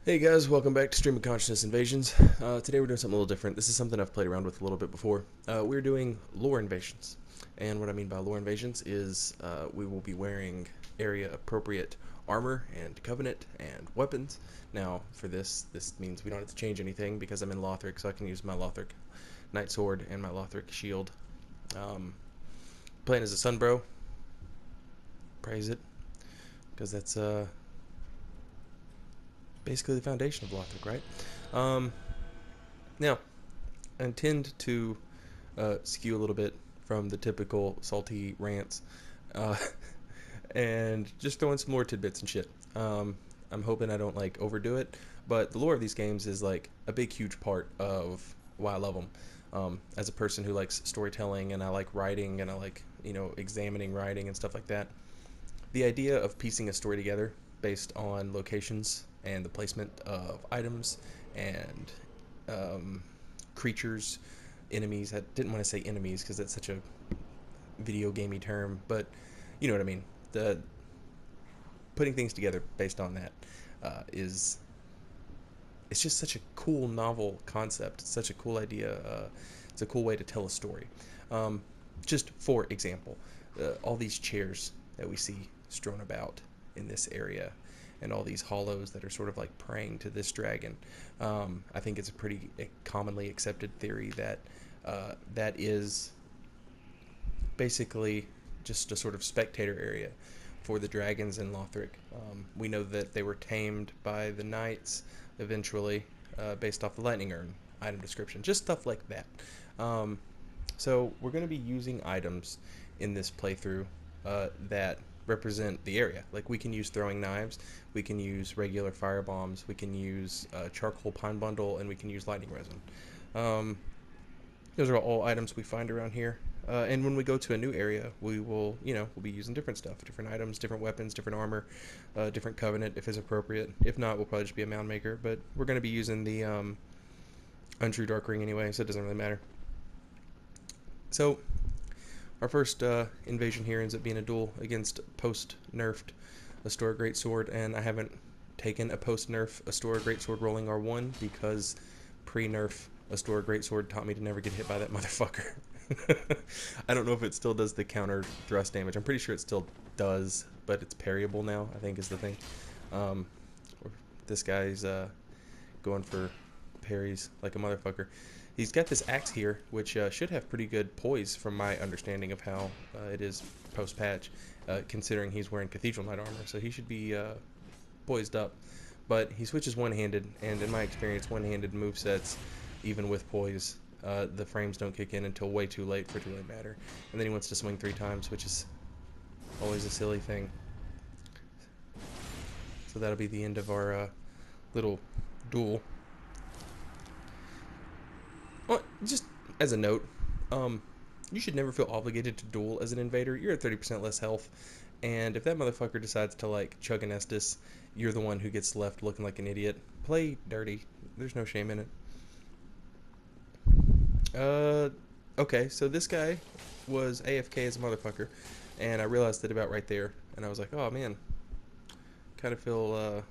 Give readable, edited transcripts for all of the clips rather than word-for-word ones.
Hey guys, welcome back to Stream of Consciousness Invasions. Today we're doing something a little different. This is something I've played around with a little bit before. We're doing lore invasions. And what I mean by lore invasions is we will be wearing area appropriate armor and covenant and weapons. Now, for this means we don't have to change anything because I'm in Lothric, so I can use my Lothric Knight Sword and my Lothric Shield. Playing as a Sunbro. Praise it. Because that's basically the foundation of Lothric, right? Now, I intend to skew a little bit from the typical salty rants uh, and just throw in some more tidbits and shit. I'm hoping I don't like overdo it, but the lore of these games is like a big, huge part of why I love them. As a person who likes storytelling and I like writing and I like examining writing and stuff like that, the idea of piecing a story together based on locations and the placement of items and creatures, enemies. I didn't want to say enemies because that's such a video gamey term, but you know what I mean. The putting things together based on that is it's just such a cool novel concept. It's such a cool idea. It's a cool way to tell a story. Just for example, all these chairs that we see strewn about in this area and all these hollows that are sort of like praying to this dragon. I think it's a pretty commonly accepted theory that that is basically just a sort of spectator area for the dragons in Lothric. We know that they were tamed by the knights eventually, based off the lightning urn item description, just stuff like that. So we're going to be using items in this playthrough that represent the area. Like we can use throwing knives, we can use regular fire bombs, we can use charcoal pine bundle, and we can use lightning resin. Those are all items we find around here. And when we go to a new area, we will, we'll be using different stuff, different items, different weapons, different armor, different covenant if it's appropriate. If not, we'll probably just be a mound maker. But we're going to be using the Untrue Dark Ring anyway, so it doesn't really matter. So our first invasion here ends up being a duel against post-nerfed Astora Greatsword, and I haven't taken a post-nerf Astora Greatsword rolling R1 because pre-nerf Astora Greatsword taught me to never get hit by that motherfucker. I don't know if it still does the counter thrust damage. I'm pretty sure it still does, but it's parryable now, I think is the thing. This guy's going for parries like a motherfucker. He's got this axe here, which should have pretty good poise from my understanding of how it is post-patch, considering he's wearing Cathedral Knight armor, so he should be poised up. But he switches one-handed, and in my experience, one-handed movesets, even with poise, the frames don't kick in until way too late for it to really matter. And then he wants to swing 3 times, which is always a silly thing. So that'll be the end of our little duel. Well, just as a note, you should never feel obligated to duel as an invader. You're at 30% less health, and if that motherfucker decides to like chug an Estus, you're the one who gets left looking like an idiot. Play dirty. There's no shame in it. Okay, so this guy was AFK as a motherfucker, and I realized it about right there, and I was like, oh man, kind of feel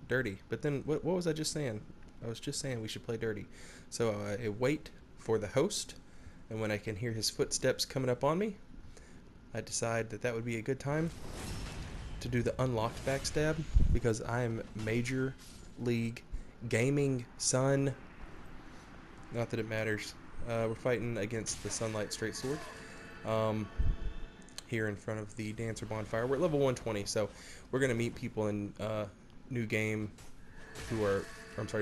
dirty. But then, what was I just saying? I was just saying we should play dirty. So I wait for the host, and when I can hear his footsteps coming up on me, I decide that that would be a good time to do the unlocked backstab, because I am Major League Gaming, son. Not that it matters. We're fighting against the Sunlight Straight Sword here in front of the Dancer Bonfire. We're at level 120, so we're going to meet people in New Game who are,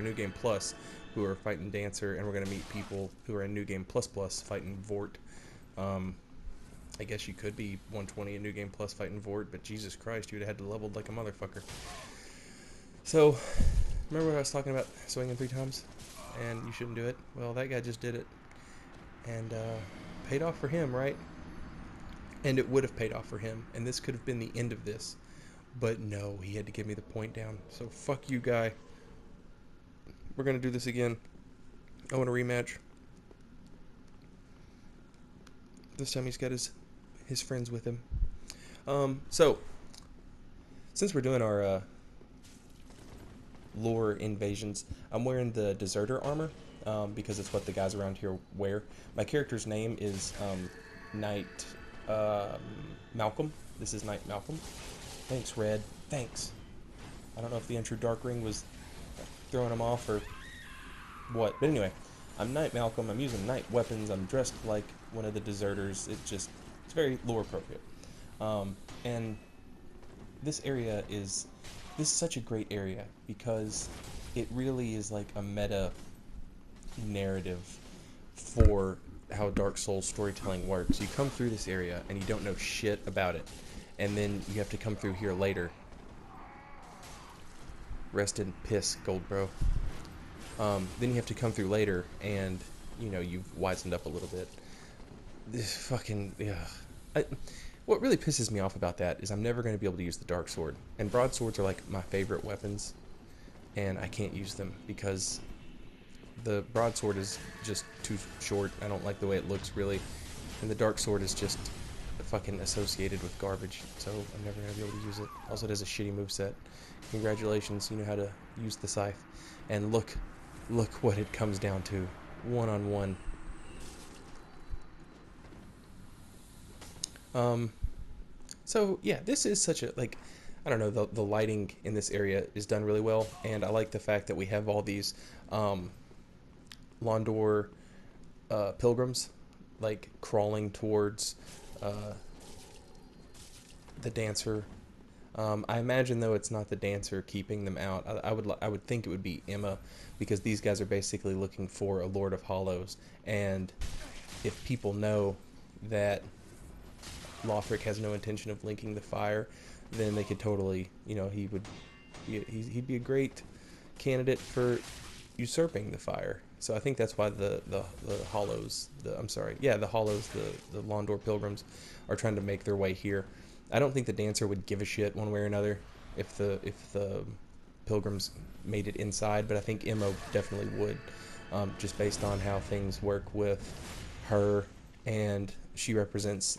New Game Plus, who are fighting Dancer, and we're going to meet people who are in New Game Plus Plus fighting Vort. I guess you could be 120 in New Game Plus fighting Vort, but Jesus Christ, you'd have had to level like a motherfucker. So, remember what I was talking about swinging 3 times? And you shouldn't do it? Well, that guy just did it. And paid off for him, right? And it would have paid off for him, and this could have been the end of this. But no, he had to give me the point down. So fuck you, guy. We're going to do this again. I want a rematch. This time he's got his friends with him. So, since we're doing our lore invasions. I'm wearing the deserter armor because it's what the guys around here wear. My character's name is Knight Malcolm. This is Knight Malcolm. Thanks, Red. Thanks. I don't know if the Untrue Dark Ring was throwing him off or what. But anyway, I'm Knight Malcolm. I'm using knight weapons. I'm dressed like one of the deserters. It's very lore appropriate. And this is such a great area because it really is like a meta narrative for how Dark Souls storytelling works. You come through this area and you don't know shit about it, and then you have to come through here later. Rest in piss, Gold Bro. Then you have to come through later, and you know you've wisened up a little bit. This fucking what really pisses me off about that is I'm never going to be able to use the dark sword, and broadswords are like my favorite weapons, and I can't use them because the broadsword is just too short. I don't like the way it looks really, and the dark sword is just fucking associated with garbage, so I'm never going to be able to use it. Also, it has a shitty moveset. Congratulations, you know how to use the scythe. And look what it comes down to. One-on-one. So yeah, this is such a, like, I don't know, the lighting in this area is done really well, and I like the fact that we have all these Londor pilgrims, like, crawling towards the dancer. I imagine, though, it's not the dancer keeping them out. I would think it would be Emma, because these guys are basically looking for a Lord of Hollows, and if people know that Lothric has no intention of linking the fire, then they could totally, you know, he'd be a great candidate for usurping the fire. So I think that's why the Hollows, the Hollows, the Londor pilgrims are trying to make their way here. I don't think the dancer would give a shit one way or another if the pilgrims made it inside, but I think Emma definitely would, just based on how things work with her, and she represents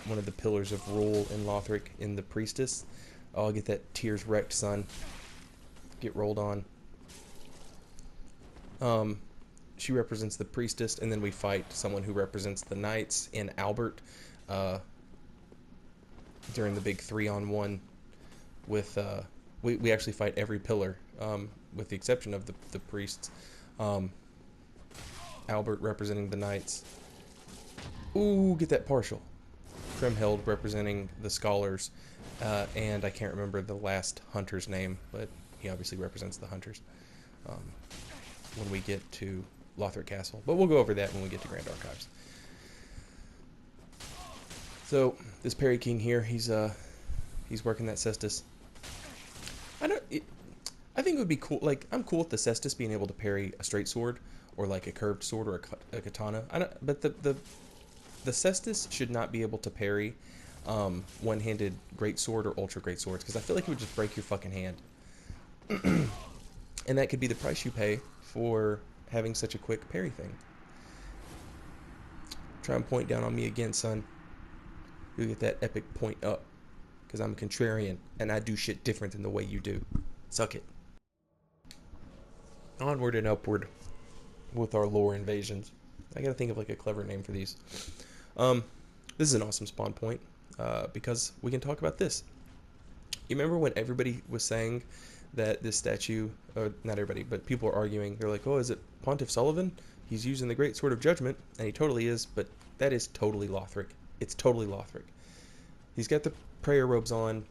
one of the pillars of rule in Lothric in the priestess. Oh, I'll get that tears wrecked, son. Get rolled on. She represents the priestess, and then we fight someone who represents the knights in Albert during the big 3-on-1 with we actually fight every pillar with the exception of the priests. Albert representing the knights. Ooh, get that partial. Krimhild representing the scholars, and I can't remember the last hunter's name, but he obviously represents the hunters when we get to Lothric Castle. But we'll go over that when we get to Grand Archives. So this Parry King here, he's working that cestus. I think it would be cool. Like, I'm cool with the cestus being able to parry a straight sword or like a curved sword or a katana. But the cestus should not be able to parry one-handed great sword or ultra great swords, because I feel like it would just break your fucking hand. And that could be the price you pay for having such a quick parry thing. Try and point down on me again, son. You'll get that epic point up, because I'm a contrarian and I do shit different than the way you do. Suck it. Onward and upward with our lore invasions. I gotta think of like a clever name for these. This is an awesome spawn point because we can talk about this. You remember when everybody was saying that this statue, or not everybody, but people are arguing, they're like, oh, is it Pontiff Sullivan? He's using the Great Sword of Judgment, and he totally is, but that is totally Lothric. It's totally Lothric. He's got the prayer robes on,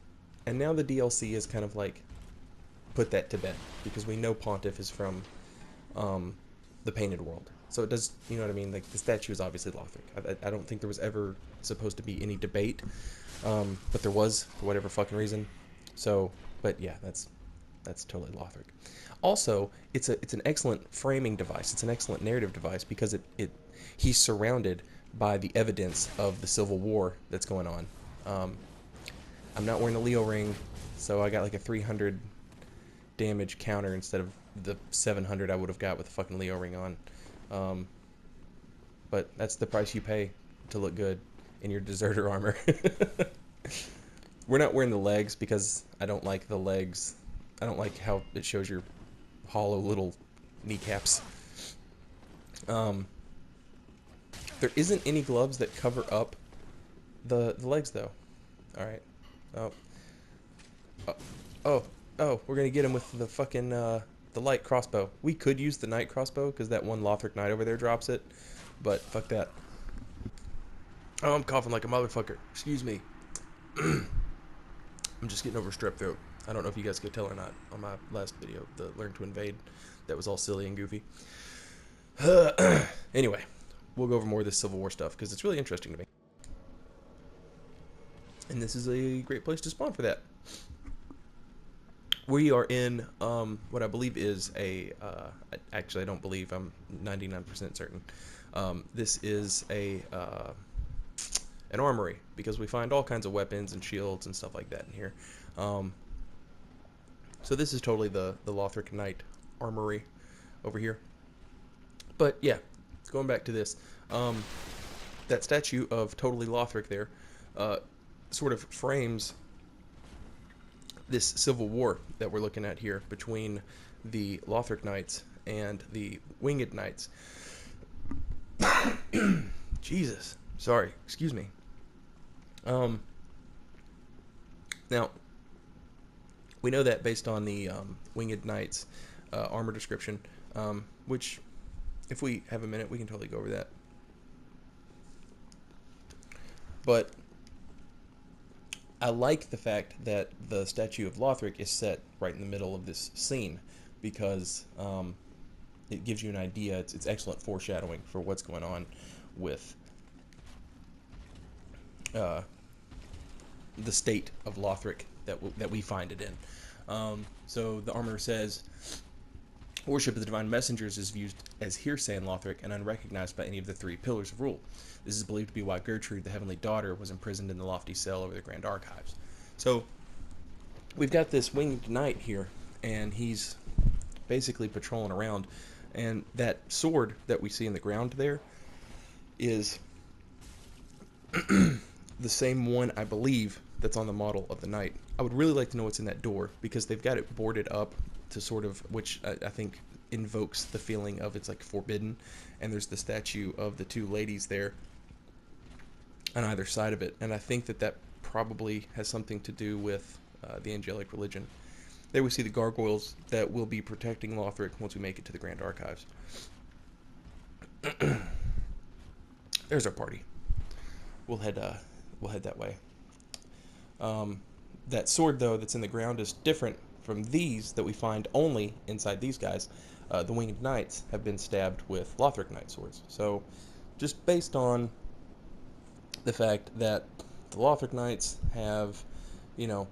and now the DLC is kind of like put that to bed, because we know Pontiff is from the Painted World. So it does, you know what I mean? Like, the statue is obviously Lothric. I don't think there was ever supposed to be any debate, but there was, for whatever fucking reason. So, but yeah, that's totally Lothric. Also, it's an excellent framing device. It's an excellent narrative device because he's surrounded by the evidence of the Civil War that's going on. I'm not wearing the Leo ring, so I got like a 300 damage counter instead of the 700 I would have got with the fucking Leo ring on. But that's the price you pay to look good in your deserter armor. We're not wearing the legs because I don't like the legs. I don't like how it shows your hollow little kneecaps. There isn't any gloves that cover up the legs, though. Alright. Oh. Oh, we're gonna get him with the fucking, the light crossbow. We could use the night crossbow, because that one Lothric knight over there drops it. But, fuck that. Oh, I'm coughing like a motherfucker. Excuse me. I'm just getting over strep throat. I don't know if you guys could tell or not on my last video, the Learn to Invade. That was all silly and goofy. Anyway, we'll go over more of this Civil War stuff, because it's really interesting to me. And this is a great place to spawn for that. We are in what I believe is a... actually, I don't believe. I'm 99% certain. This is a... an armory, because we find all kinds of weapons and shields and stuff like that in here. So this is totally the Lothric Knight armory over here. But yeah, going back to this, that statue of totally Lothric there sort of frames this civil war that we're looking at here between the Lothric Knights and the Winged Knights. Jesus. Sorry, excuse me. Now, we know that based on the Winged Knights armor description, which, if we have a minute, we can totally go over that. But I like the fact that the statue of Lothric is set right in the middle of this scene, because it gives you an idea. It's excellent foreshadowing for what's going on with the state of Lothric that we find it in. So the armor says, worship of the divine messengers is viewed as hearsay in Lothric and unrecognized by any of the three pillars of rule. This is believed to be why Gertrude, the heavenly daughter, was imprisoned in the lofty cell over the Grand Archives. So we've got this winged knight here, and he's basically patrolling around, and that sword that we see in the ground there is the same one, I believe, that's on the model of the knight. I would really like to know what's in that door, because they've got it boarded up to sort of, which I think invokes the feeling of it's like forbidden, and there's the statue of the two ladies there on either side of it, and I think that probably has something to do with the angelic religion. There we see the gargoyles that will be protecting Lothric once we make it to the Grand Archives. There's our party. We'll head that way. That sword, though, that's in the ground is different from these that we find only inside these guys. The Winged Knights have been stabbed with Lothric Knight swords. So, just based on the fact that the Lothric Knights have, you know,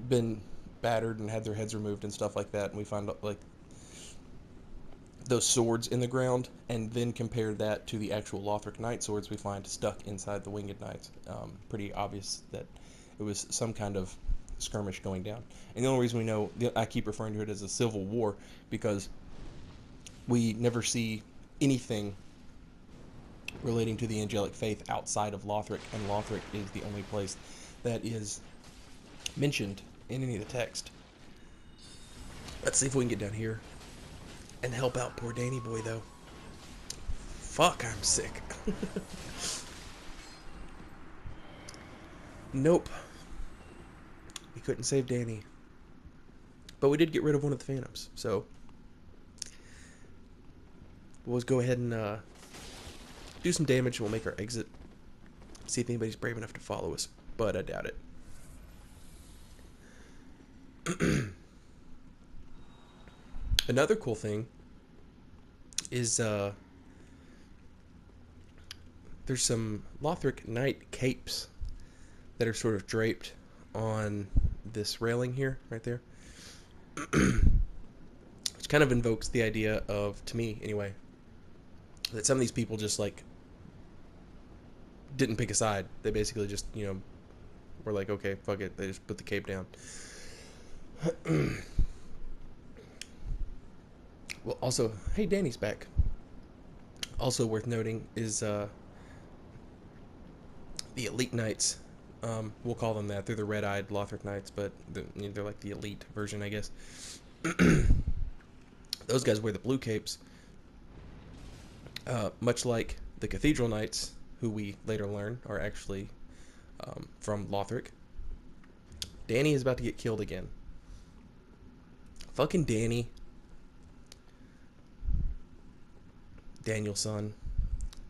been battered and had their heads removed and stuff like that, and we find, like, those swords in the ground, and then compare that to the actual Lothric Knight swords we find stuck inside the Winged Knights. Pretty obvious that it was some kind of skirmish going down. And the only reason we know, I keep referring to it as a civil war, because we never see anything relating to the angelic faith outside of Lothric, and Lothric is the only place that is mentioned in any of the text. Let's see if we can get down here and help out poor Danny boy, though. Fuck, I'm sick. Nope. We couldn't save Danny. But we did get rid of one of the Phantoms, so we'll go ahead and do some damage, and we'll make our exit. See if anybody's brave enough to follow us, but I doubt it. Another cool thing is there's some Lothric Knight capes that are sort of draped on this railing here, right there. Which kind of invokes the idea of, to me anyway, that some of these people just, like, didn't pick a side. They basically just, you know, were like, okay, fuck it. They just put the cape down. Well, also, hey, Danny's back. Also worth noting is the Elite Knights We'll call them that. They're the red-eyed Lothric Knights, but they're like the elite version, I guess. Those guys wear the blue capes, much like the Cathedral Knights, who we later learn are actually from Lothric. Danny is about to get killed again. Fucking Danny. Daniel's son.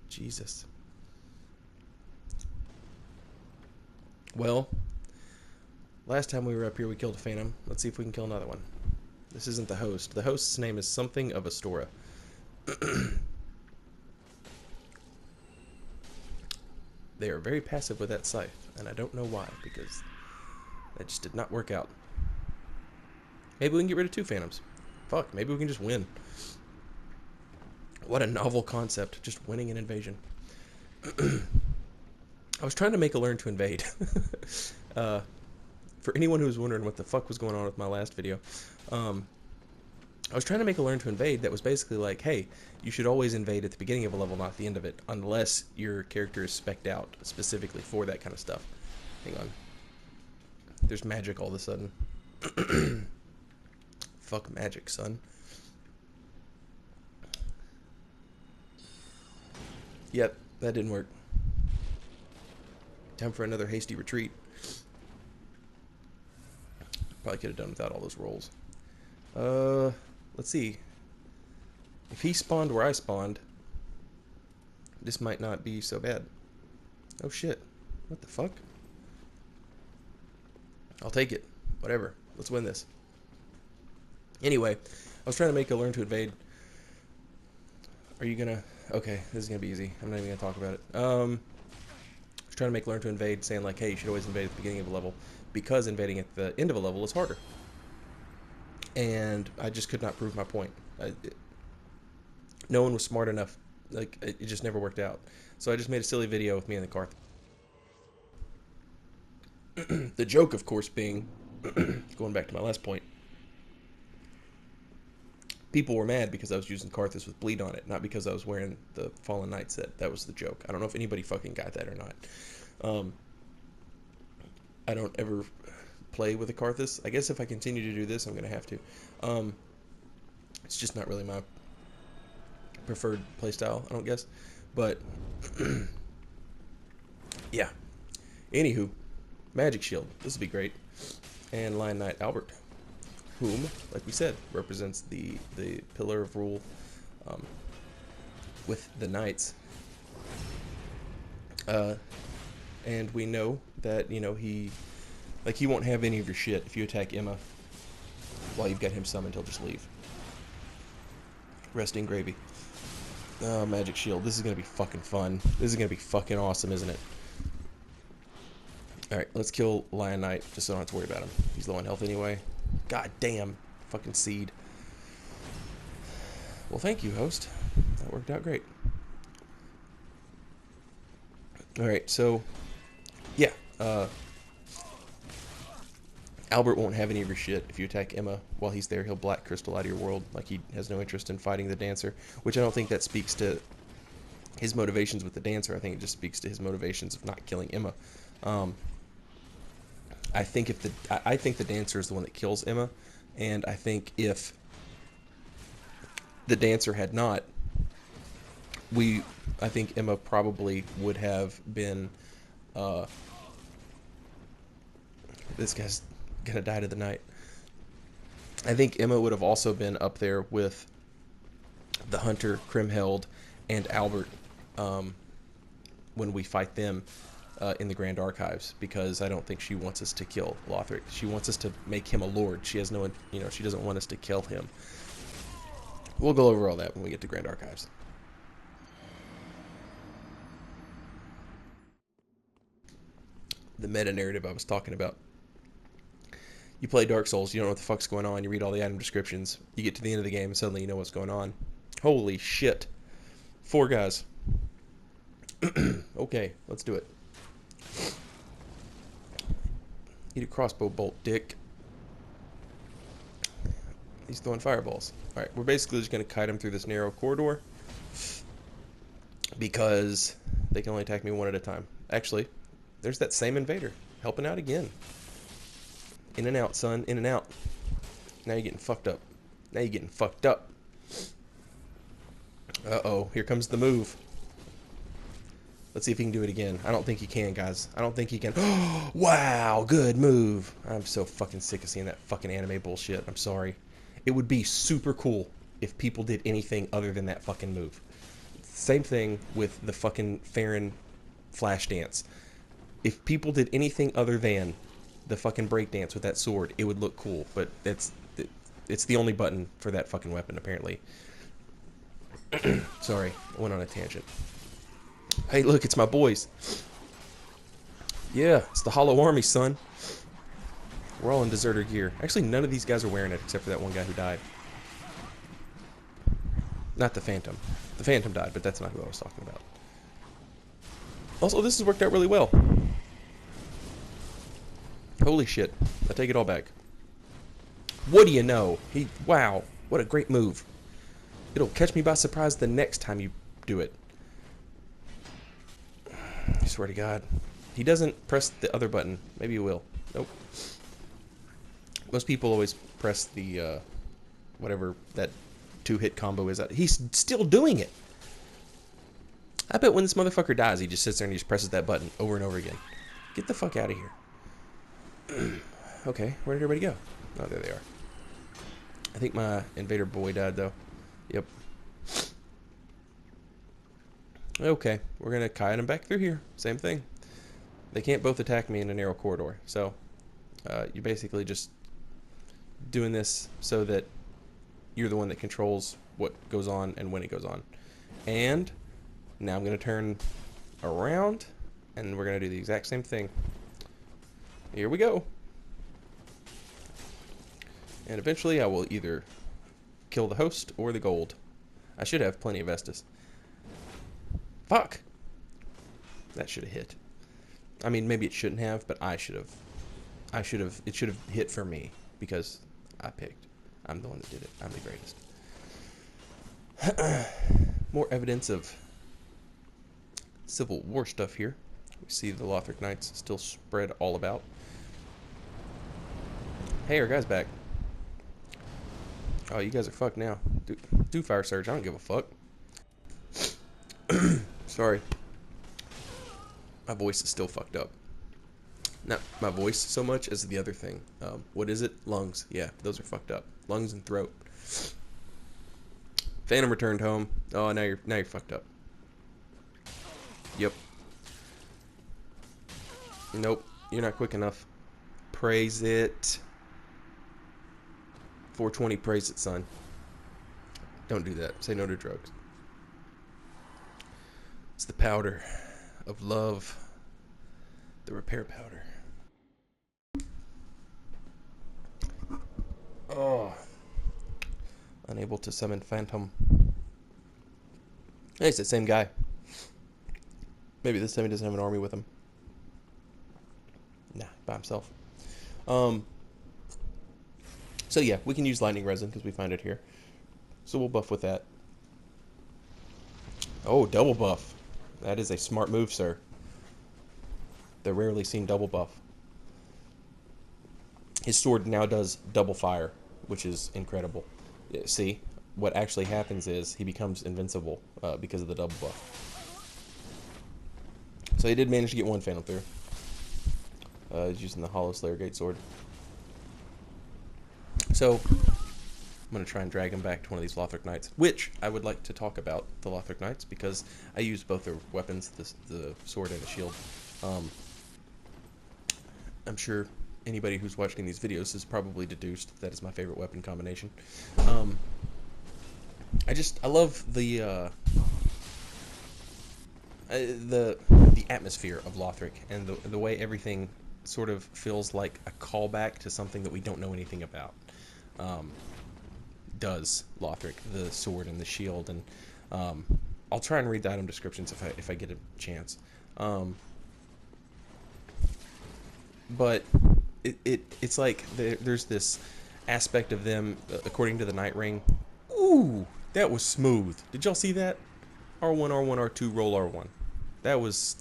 Jesus. Well, last time we were up here we killed a Phantom. Let's see if we can kill another one. This isn't the host. The host's name is something of Astora. They are very passive with that scythe, and I don't know why, because that just did not work out. Maybe we can get rid of 2 Phantoms. Fuck, maybe we can just win. What a novel concept, just winning an invasion. I was trying to make a learn to invade. For anyone who's wondering what the fuck was going on with my last video, I was trying to make a learn to invade that was basically like, hey, you should always invade at the beginning of a level, not the end of it, unless your character is spec'd out specifically for that kind of stuff. Hang on. There's magic all of a sudden. Fuck magic, son. Yep, that didn't work. Time for another hasty retreat. Probably could have done without all those rolls. Let's see. If he spawned where I spawned, this might not be so bad. Oh shit. What the fuck? I'll take it. Whatever. Let's win this. Anyway, I was trying to make a learn to invade. Are you gonna... Okay, this is gonna be easy. I'm not even gonna talk about it. I was trying to make learn to invade, saying like, hey, you should always invade at the beginning of a level, because invading at the end of a level is harder. And I just could not prove my point. No one was smart enough. Like, it just never worked out. So I just made a silly video with me and the Karth. The joke, of course, being, going back to my last point, people were mad because I was using Karthus with bleed on it, not because I was wearing the Fallen Knight set. That was the joke. I don't know if anybody fucking got that or not. I don't ever play with a Karthus. I guess if I continue to do this, I'm going to have to. It's just not really my preferred playstyle, I don't guess. But, yeah. Anywho, Magic Shield. This would be great. And Lion Knight Albert, whom, like we said, represents the pillar of rule with the knights. And we know that, you know, he won't have any of your shit if you attack Emma while you've got him summoned. He'll just leave. Resting gravy. Magic Shield. This is going to be fucking fun. This is going to be fucking awesome, isn't it? Alright, let's kill Lion Knight, just so I don't have to worry about him. He's low on health anyway. God damn. Fucking seed. Well, thank you, host. That worked out great. Alright, so, yeah. Albert won't have any of your shit. If you attack Emma while he's there, he'll black crystal out of your world. Like, he has no interest in fighting the dancer, which I don't think that speaks to his motivations with the dancer. I think it just speaks to his motivations of not killing Emma. I think the dancer is the one that kills Emma, and I think if the dancer had not, I think Emma probably would have been, this guy's gonna die to the night. I think Emma would have also been up there with the Hunter, Krimheld, and Albert when we fight them in the Grand Archives, because I don't think she wants us to kill Lothric. She wants us to make him a lord. She has no, you know, she doesn't want us to kill him. We'll go over all that when we get to Grand Archives. The meta narrative I was talking about. You play Dark Souls, you don't know what the fuck's going on, you read all the item descriptions, you get to the end of the game, and suddenly you know what's going on. Holy shit. 4 guys. Okay, let's do it. Eat a crossbow bolt, dick. He's throwing fireballs. Alright, we're basically just going to kite him through this narrow corridor, because they can only attack me one at a time. Actually, There's that same invader helping out again. In and out, son. In and out. Now you're getting fucked up. Now you're getting fucked up. Uh-oh. Here comes the move. Let's see if he can do it again. I don't think he can, guys. I don't think he can. Wow, good move. I'm so fucking sick of seeing that fucking anime bullshit. I'm sorry. It would be super cool if people did anything other than that fucking move. Same thing with the fucking Farron flash dance. If people did anything other than the fucking breakdance with that sword, it would look cool. But it's the only button for that fucking weapon, apparently. Sorry, I went on a tangent. Hey, look, it's my boys. Yeah, it's the Hollow Army, son. We're all in deserter gear. Actually, none of these guys are wearing it except for that one guy who died. Not the Phantom. The Phantom died, but that's not who I was talking about. Also, this has worked out really well. Holy shit. I take it all back. What do you know? Wow, what a great move. It'll catch me by surprise the next time you do it. I swear to God. He doesn't press the other button. Maybe he will. Nope. Most people always press the, whatever that 2-hit combo is. He's still doing it. I bet when this motherfucker dies, he just sits there and he just presses that button over and over again. Get the fuck out of here. Okay, where did everybody go? Oh, there they are. I think my invader boy died, though. Yep. Okay, we're going to kite him back through here. Same thing. They can't both attack me in a narrow corridor. So, you're basically just doing this so that you're the one that controls what goes on and when it goes on. And now I'm going to turn around, and we're going to do the exact same thing. Here we go. And eventually I will either kill the host or the gold. I should have plenty of Estus. Fuck! That should have hit. I mean, maybe it shouldn't have, but I should have. It should have hit for me, because I picked. I'm the one that did it. I'm the greatest. More evidence of Civil War stuff here. We see the Lothric Knights still spread all about. Hey, our guy's back. Oh, you guys are fucked now. Do fire surge. I don't give a fuck. Sorry. My voice is still fucked up. Not my voice so much as the other thing. What is it? Lungs. Yeah, those are fucked up. Lungs and throat. Phantom returned home. Oh, now you're fucked up. Yep. Nope. You're not quick enough. Praise it. 420, praise it, son. Don't do that. Say no to drugs. It's the powder of love. The repair powder. Oh. Unable to summon Phantom. Hey, it's the same guy. Maybe this time he doesn't have an army with him. Nah, by himself. So yeah, we can use lightning resin because we find it here. So we'll buff with that. Oh, double buff. That is a smart move, sir. The rarely seen double buff. His sword now does double fire, which is incredible. See, what actually happens is he becomes invincible because of the double buff. So he did manage to get one Phantom through. He's using the Hollow Slayer Gate Sword. So, I'm going to try and drag him back to one of these Lothric Knights, which I would like to talk about the Lothric Knights, because I use both their weapons, the sword and the shield. I'm sure anybody who's watching these videos has probably deduced that is my favorite weapon combination. I love the atmosphere of Lothric, and the way everything sort of feels like a callback to something that we don't know anything about. Does Lothric, the sword and the shield, and I'll try and read the item descriptions if I get a chance. But it's like there's this aspect of them, according to the Night Ring. Ooh, that was smooth. Did y'all see that? R1, R1, R2, roll R1. That was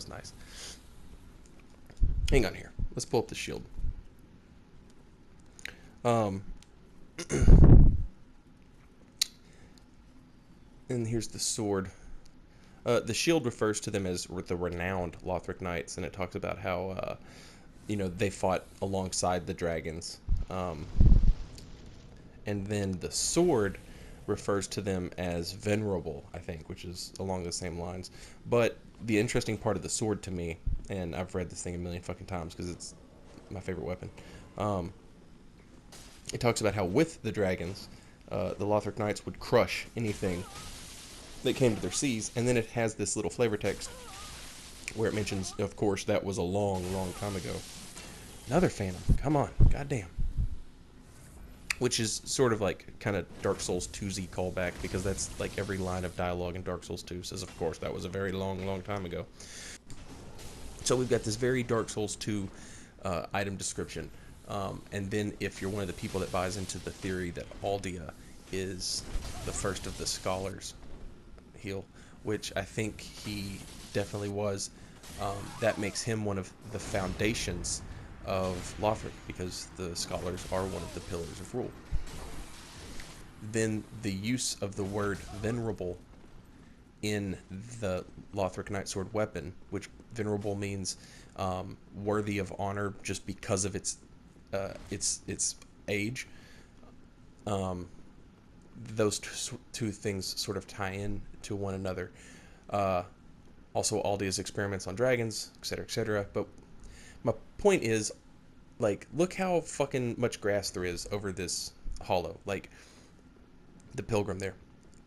nice. Hang on here. Let's pull up the shield. Um, and here's the sword. The shield refers to them as the renowned Lothric Knights, and it talks about how, they fought alongside the dragons. And then the sword refers to them as venerable, I think, which is along the same lines. But the interesting part of the sword to me, and I've read this thing a million fucking times because it's my favorite weapon. It talks about how with the dragons, the Lothric Knights would crush anything that came to their seas, and then it has this little flavor text where it mentions, of course, that was a long, long time ago. Another Phantom, come on, goddamn. Which is sort of like kind of Dark Souls 2Z callback, because that's like every line of dialogue in Dark Souls 2 says, of course, that was a very long, long time ago. So we've got this very Dark Souls 2 item description. And then if you're one of the people that buys into the theory that Aldia is the first of the scholars heal, which I think he definitely was, that makes him one of the foundations of Lothric, because the scholars are one of the pillars of rule. Then the use of the word venerable in the Lothric Knight Sword weapon, which venerable means worthy of honor just because of its age. Those two things sort of tie in to one another. Also, Aldia's experiments on dragons, etc., etc. But my point is, like, look how fucking much grass there is over this hollow. Like, the pilgrim there.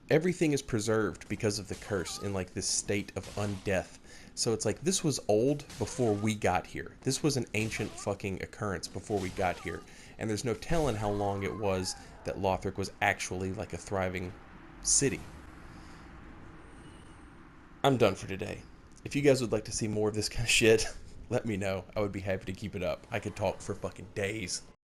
Everything is preserved because of the curse in, like, this state of undeath. So it's like, this was old before we got here. This was an ancient fucking occurrence before we got here. And there's no telling how long it was that Lothric was actually, like, a thriving city. I'm done for today. If you guys would like to see more of this kind of shit, let me know. I would be happy to keep it up. I could talk for fucking days.